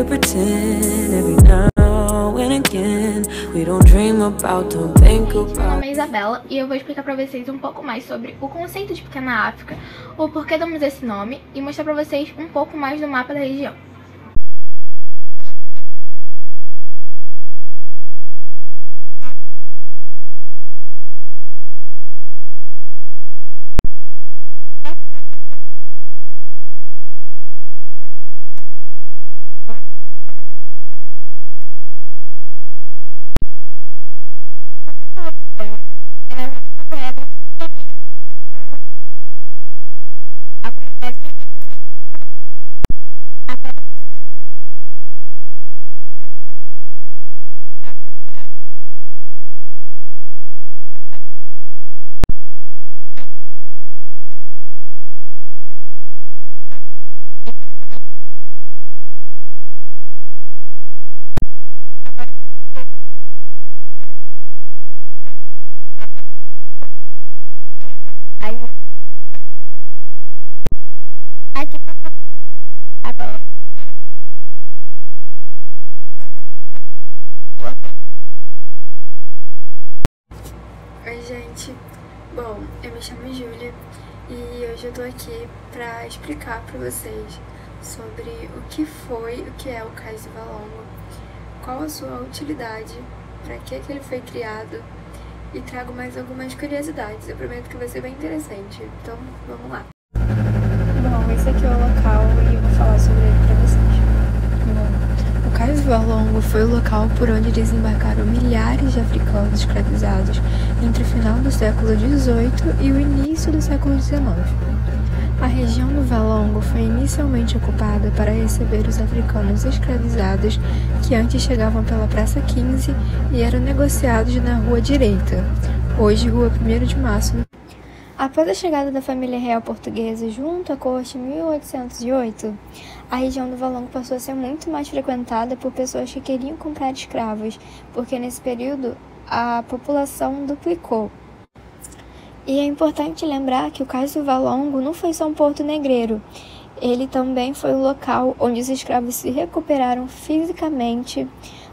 pretend every now and again. We don't dream about, don't think about. Meu nome é Isabela e eu vou explicar pra vocês um pouco mais sobre o conceito de Pequena África, o porquê damos esse nome e mostrar pra vocês um pouco mais do mapa da região. Oi gente, bom, eu me chamo Júlia e hoje eu tô aqui pra explicar pra vocês sobre o que é o Cais do Valongo, qual a sua utilidade, pra que ele foi criado e trago mais algumas curiosidades, eu prometo que vai ser bem interessante, então vamos lá. Bom, esse aqui é o local e eu vou falar sobre ele pra vocês. Bom, o Cais do Valongo foi o local por onde desembarcaram milhares de africanos escravizados entre o final do século XVIII e o início do século XIX. A região do Valongo foi inicialmente ocupada para receber os africanos escravizados que antes chegavam pela Praça 15 e eram negociados na Rua Direita, hoje Rua 1º de Março. Após a chegada da família real portuguesa junto à corte em 1808, a região do Valongo passou a ser muito mais frequentada por pessoas que queriam comprar escravos, porque nesse período a população duplicou. E é importante lembrar que o Cais do Valongo não foi só um porto negreiro, ele também foi o local onde os escravos se recuperaram fisicamente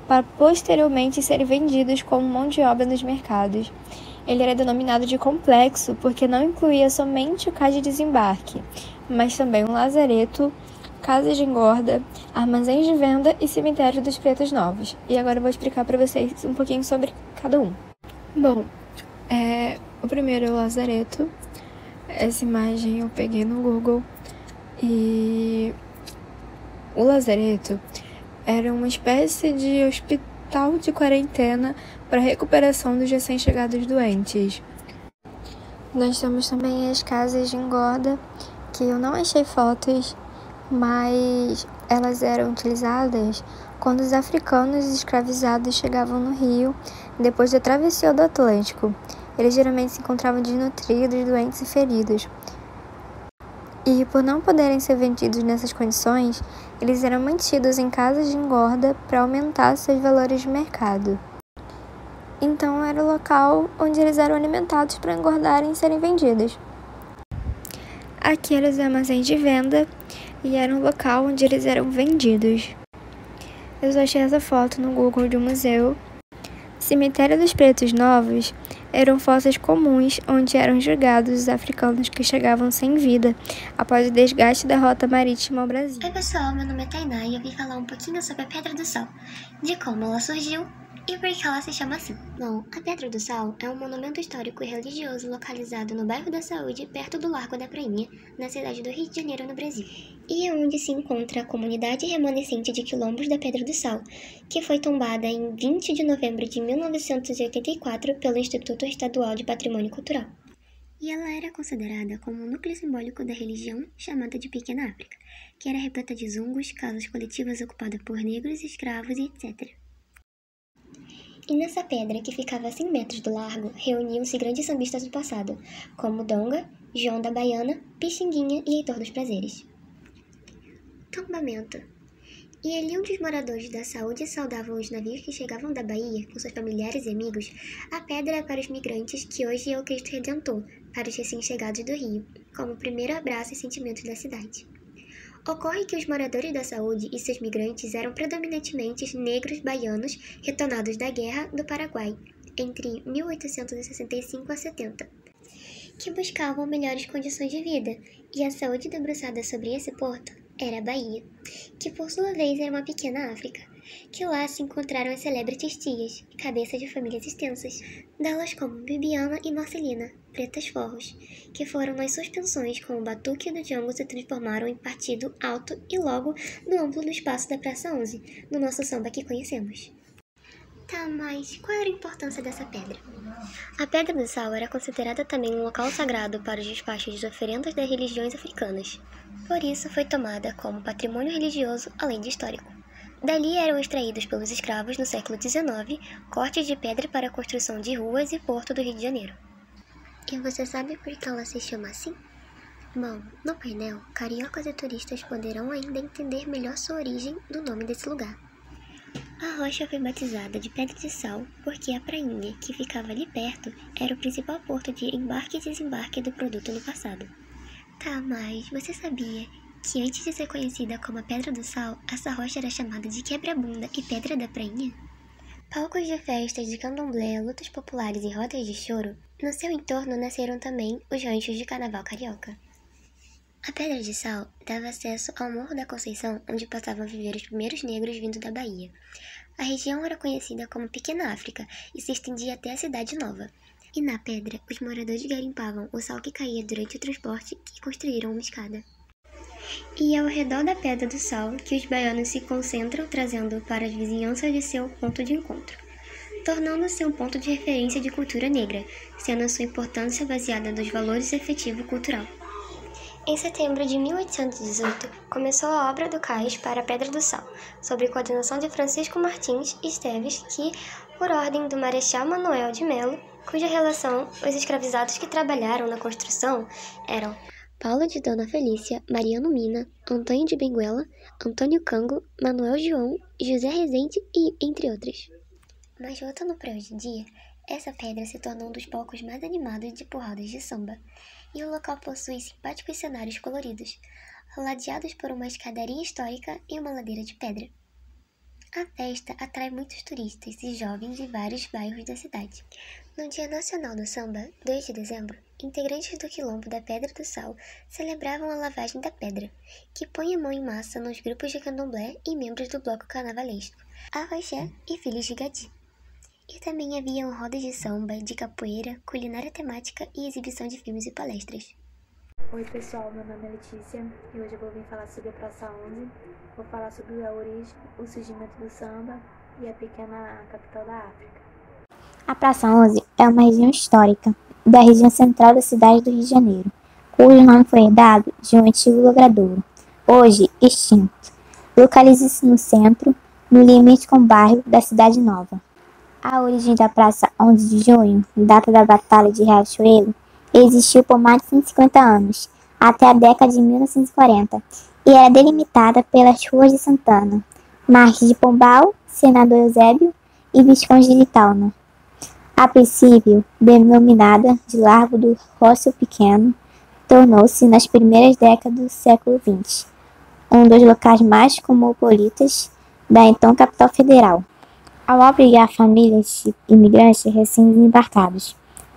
para posteriormente serem vendidos como mão de obra nos mercados. Ele era denominado de complexo porque não incluía somente o cais de desembarque, mas também um lazareto, casas de engorda, armazéns de venda e cemitério dos pretos novos. E agora eu vou explicar para vocês um pouquinho sobre cada um. Bom, o primeiro é o lazareto. Essa imagem eu peguei no Google e o lazareto era uma espécie de hospital de quarentena para a recuperação dos recém-chegados doentes. Nós temos também as casas de engorda, que eu não achei fotos, mas elas eram utilizadas quando os africanos escravizados chegavam no Rio depois da travessia do Atlântico. Eles geralmente se encontravam desnutridos, doentes e feridos. E por não poderem ser vendidos nessas condições, eles eram mantidos em casas de engorda para aumentar seus valores de mercado. Então era o local onde eles eram alimentados para engordarem e serem vendidos. Aqui eram os armazéns de venda e era um local onde eles eram vendidos. Eu só achei essa foto no Google de um museu. Cemitério dos Pretos Novos eram fossas comuns onde eram julgados os africanos que chegavam sem vida após o desgaste da rota marítima ao Brasil. Oi pessoal, meu nome é Tainá e eu vim falar um pouquinho sobre a Pedra do Sal, de como ela surgiu e por que ela se chama assim. Bom, a Pedra do Sal é um monumento histórico e religioso localizado no bairro da Saúde, perto do Largo da Prainha, na cidade do Rio de Janeiro, no Brasil. E é onde se encontra a comunidade remanescente de quilombos da Pedra do Sal, que foi tombada em 20 de novembro de 1984 pelo Instituto Estadual de Patrimônio Cultural. E ela era considerada como um núcleo simbólico da religião chamada de Pequena África, que era repleta de zungos, casas coletivas ocupadas por negros, escravos e etc. E nessa pedra, que ficava a 100 metros do largo, reuniam-se grandes sambistas do passado, como Donga, João da Baiana, Pixinguinha e Heitor dos Prazeres. Tombamento. E ali onde os moradores da Saúde saudavam os navios que chegavam da Bahia com seus familiares e amigos, a pedra é para os migrantes que hoje é o Cristo Redentor, para os recém-chegados do Rio, como o primeiro abraço e sentimento da cidade. Ocorre que os moradores da Saúde e seus migrantes eram predominantemente negros baianos retornados da Guerra do Paraguai, entre 1865 a 70, que buscavam melhores condições de vida, e a saúde debruçada sobre esse porto era a Bahia, que por sua vez era uma pequena África, que lá se encontraram as célebres tias, cabeças de famílias extensas, delas como Bibiana e Marcelina, pretas forros, que foram nas suspensões com o batuque do Django se transformaram em partido alto e logo no amplo do espaço da Praça 11, no nosso samba que conhecemos. Tá, mas qual era a importância dessa pedra? A Pedra do Sal era considerada também um local sagrado para os despachos de oferendas das religiões africanas. Por isso foi tomada como patrimônio religioso além de histórico. Dali eram extraídos pelos escravos no século XIX cortes de pedra para a construção de ruas e porto do Rio de Janeiro. E você sabe por que ela se chama assim? Bom, no painel, cariocas e turistas poderão ainda entender melhor sua origem do nome desse lugar. A rocha foi batizada de Pedra de Sal porque a prainha, que ficava ali perto, era o principal porto de embarque e desembarque do produto no passado. Tá, mas você sabia que antes de ser conhecida como a Pedra do Sal, essa rocha era chamada de Quebra-Bunda e Pedra da Prainha? Palcos de festas de candomblé, lutas populares e rodas de choro, no seu entorno nasceram também os ranchos de carnaval carioca. A Pedra de Sal dava acesso ao Morro da Conceição, onde passavam a viver os primeiros negros vindo da Bahia. A região era conhecida como Pequena África e se estendia até a Cidade Nova. E na pedra, os moradores garimpavam o sal que caía durante o transporte e construíram uma escada. E é ao redor da Pedra do Sal que os baianos se concentram, trazendo para as vizinhanças de seu ponto de encontro, tornando-se um ponto de referência de cultura negra, sendo a sua importância baseada nos valores efetivo cultural. Em setembro de 1818, começou a obra do cais para a Pedra do Sal, sob coordenação de Francisco Martins Esteves, que, por ordem do Marechal Manoel de Melo, cuja relação os escravizados que trabalharam na construção eram Paulo de Dona Felícia, Mariano Mina, Antônio de Benguela, Antônio Cango, Manuel João, José Rezende e entre outros. Mas voltando para hoje em dia, essa pedra se tornou um dos palcos mais animados de porradas de samba, e o local possui simpáticos cenários coloridos, ladeados por uma escadaria histórica e uma ladeira de pedra. A festa atrai muitos turistas e jovens de vários bairros da cidade. No Dia Nacional do Samba, 2 de dezembro, integrantes do Quilombo da Pedra do Sal celebravam a lavagem da pedra, que põe a mão em massa nos grupos de candomblé e membros do bloco carnavalesco, Arroxé e Filhos de Gadi. E também haviam rodas de samba, de capoeira, culinária temática e exibição de filmes e palestras. Oi pessoal, meu nome é Letícia e hoje eu vou vir falar sobre a Praça 11. Vou falar sobre a origem, o surgimento do samba e a pequena capital da África. A Praça 11 é uma região histórica da região central da cidade do Rio de Janeiro, cujo nome foi herdado de um antigo logradouro, hoje extinto. Localiza-se no centro, no limite com o bairro da Cidade Nova. A origem da Praça 11 de Junho, data da Batalha de Riachuelo, existiu por mais de 150 anos, até a década de 1940, e era delimitada pelas ruas de Santana, Marques de Pombal, Senador Eusébio e Visconde de Itaúna. A princípio, denominada de Largo do Rócio Pequeno, tornou-se, nas primeiras décadas do século XX, um dos locais mais cosmopolitas da então capital federal. Ao abrigar famílias de imigrantes recém-desembarcados,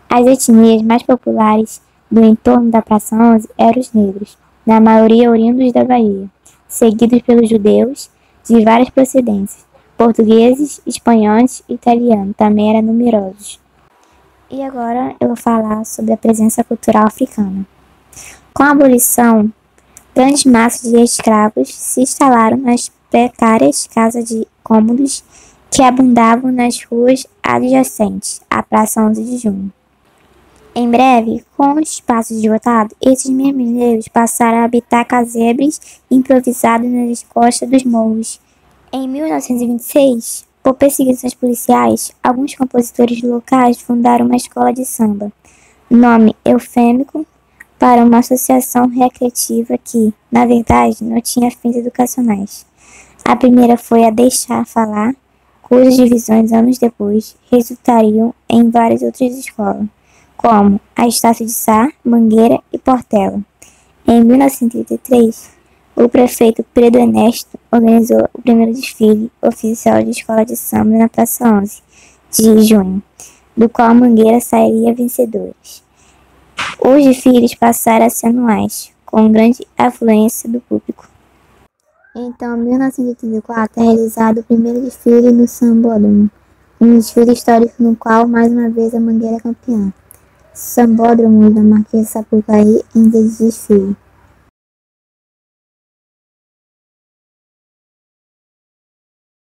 as etnias mais populares do entorno da Praça 11 eram os negros, na maioria oriundos da Bahia, seguidos pelos judeus de várias procedências, portugueses, espanhóis e italianos também eram numerosos. E agora eu vou falar sobre a presença cultural africana. Com a abolição, grandes massas de escravos se instalaram nas precárias casas de cômodos que abundavam nas ruas adjacentes à Praça 11 de Junho. Em breve, com os espaços esgotados, esses mesmos negros passaram a habitar casebres improvisados nas costas dos morros. Em 1926, por perseguições policiais, alguns compositores locais fundaram uma escola de samba, nome eufêmico para uma associação recreativa que, na verdade, não tinha fins educacionais. A primeira foi a Deixar Falar, cujas divisões anos depois resultariam em várias outras escolas, como a Estácio de Sá, Mangueira e Portela. Em 1933, O prefeito Pedro Ernesto organizou o primeiro desfile oficial de escola de samba na Praça 11 de junho, do qual Mangueira sairia vencedores. Os desfiles passaram a ser anuais, com grande afluência do público. Então, em 1984, é realizado o primeiro desfile no Sambódromo, um desfile histórico no qual, mais uma vez, a Mangueira é campeã. Sambódromo da Marquês de Sapucaí em dia de desfile.